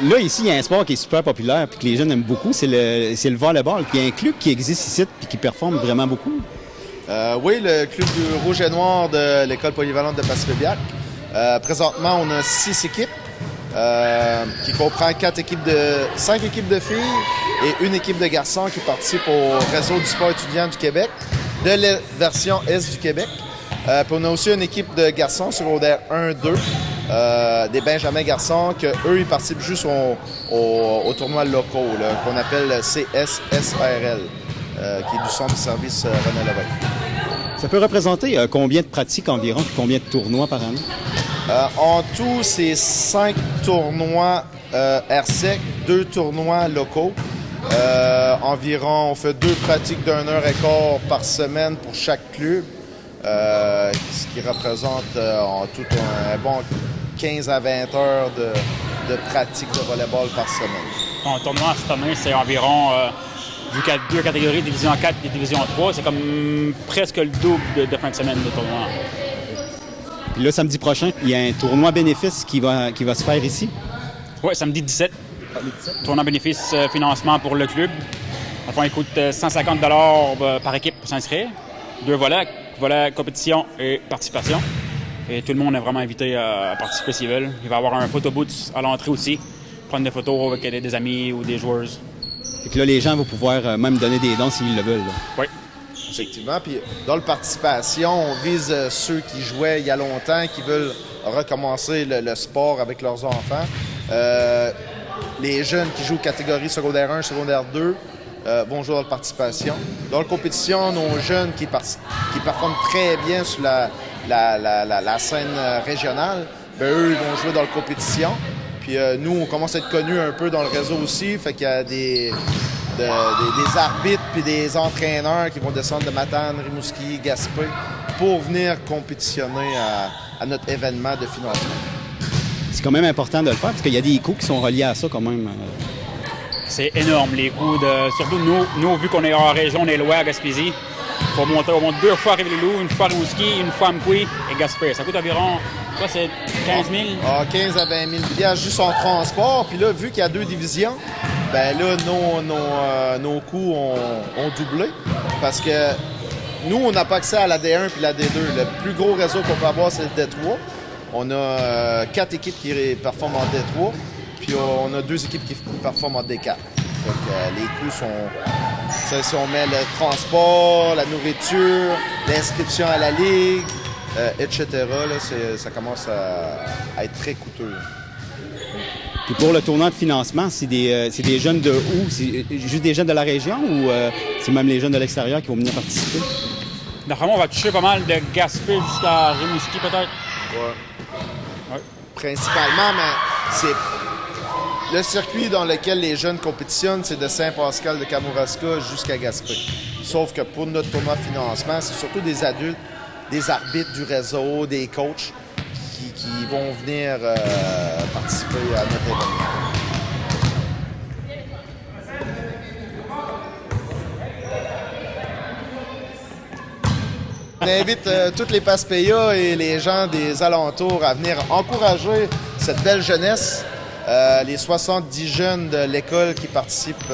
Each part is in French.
Là, ici, il y a un sport qui est super populaire et que les jeunes aiment beaucoup, c'est le volleyball. Il y a un club qui existe ici et qui performe vraiment beaucoup. Oui, le club du Rouge et Noir de l'École polyvalente de Passepébiac. Présentement, on a 6 équipes qui comprend 5 équipes de filles et une équipe de garçons qui participent au réseau du sport étudiant du Québec, de la version Est du Québec. Puis on a aussi une équipe de garçons secondaire 1-2, des Benjamins garçons, qu'eux, ils participent juste aux tournois locaux, qu'on appelle CSSRL, qui est du Centre de service René Lévesque. Ça peut représenter combien de pratiques environ et combien de tournois par année? En tout, c'est 5 tournois RSEC, 2 tournois locaux. Environ, on fait 2 pratiques d'1h15 par semaine pour chaque club, ce qui représente en tout un bon 15 à 20 heures de pratique de volleyball par semaine. Bon, le tournoi cette année, c'est environ, vu qu'il y a 2 catégories, division 4 et division 3, c'est comme presque le double de fin de semaine de tournoi. Puis là, samedi prochain, il y a un tournoi bénéfice qui va se faire ici. Oui, samedi 17. Tournoi bénéfice financement pour le club. Enfin, il coûte 150 $ par équipe pour s'inscrire. 2 volets, compétition et participation. Et tout le monde est vraiment invité à participer s'ils veulent. Il va y avoir un photobooth à l'entrée aussi, prendre des photos avec des amis ou des joueurs. Fait que là, les gens vont pouvoir même donner des dons s'ils le veulent. Là. Oui. Effectivement. Puis dans la participation, on vise ceux qui jouaient il y a longtemps, qui veulent recommencer le sport avec leurs enfants. Les jeunes qui jouent catégorie secondaire 1, secondaire 2 vont jouer dans la participation. Dans la compétition, nos jeunes qui performent très bien sur la scène régionale, bien, eux, ils vont jouer dans la compétition. Puis nous, on commence à être connus un peu dans le réseau aussi. Fait qu'il y a des arbitres puis des entraîneurs qui vont descendre de Matane, Rimouski, Gaspé pour venir compétitionner à notre événement de financement. C'est quand même important de le faire parce qu'il y a des coûts qui sont reliés à ça quand même. C'est énorme, les coûts. Surtout nous, vu qu'on est en région, on est loin à Gaspésie, il faut monter au moins 2 fois à Rivière-des-Loups, une fois à Rimouski, une fois à Mkoui et Gaspé. Ça coûte environ, quoi, c'est 15 000? 15 à 20 000 juste en transport. Puis là, vu qu'il y a 2 divisions, ben là, nos coûts ont doublé parce que nous, on n'a pas accès à la D1 puis la D2. Le plus gros réseau qu'on peut avoir, c'est le D3. On a 4 équipes qui performent en D3, puis on a 2 équipes qui performent en D4. Fait que, les coûts sont... Si on met le transport, la nourriture, l'inscription à la ligue, etc., là, ça commence à être très coûteux. Puis pour le tournoi de financement, c'est des jeunes de où? C'est juste des jeunes de la région ou c'est même les jeunes de l'extérieur qui vont venir participer? D'après moi, on va toucher pas mal de Gaspé jusqu'à Rimouski, peut-être. Ouais. Principalement, mais c'est le circuit dans lequel les jeunes compétitionnent, c'est de Saint-Pascal de Kamouraska jusqu'à Gaspé. Sauf que pour notre tournoi de financement, c'est surtout des adultes, des arbitres du réseau, des coachs qui vont venir participer à notre événement. On invite toutes les Passepéias et les gens des alentours à venir encourager cette belle jeunesse, les 70 jeunes de l'école qui participent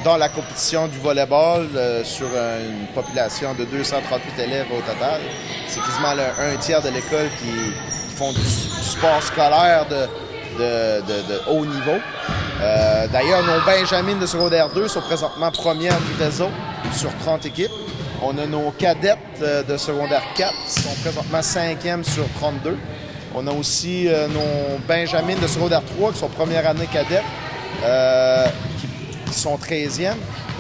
dans la compétition du volleyball sur une population de 238 élèves au total. C'est quasiment un tiers de l'école qui font du sport scolaire de haut niveau. D'ailleurs, nos Benjamines de secondaire 2 sont présentement premières du réseau sur 30 équipes. On a nos cadettes de secondaire 4 qui sont présentement 5e sur 32. On a aussi nos Benjamines de secondaire 3 qui sont première année cadettes, qui sont 13e.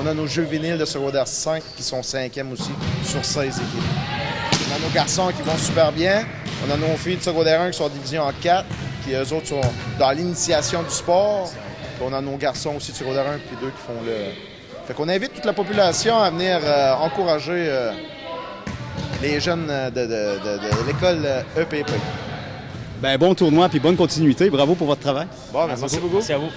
On a nos juvéniles de secondaire 5 qui sont 5e aussi sur 16 équipes. On a nos garçons qui vont super bien. On a nos filles de secondaire 1 qui sont en division en 4, qui eux autres sont dans l'initiation du sport. Puis on a nos garçons aussi de secondaire 1 puis 2 qui font le... Fait qu'on invite toute la population à venir encourager les jeunes de l'école EPP. Ben bon tournoi puis bonne continuité. Bravo pour votre travail. Bon, merci beaucoup. Merci à vous.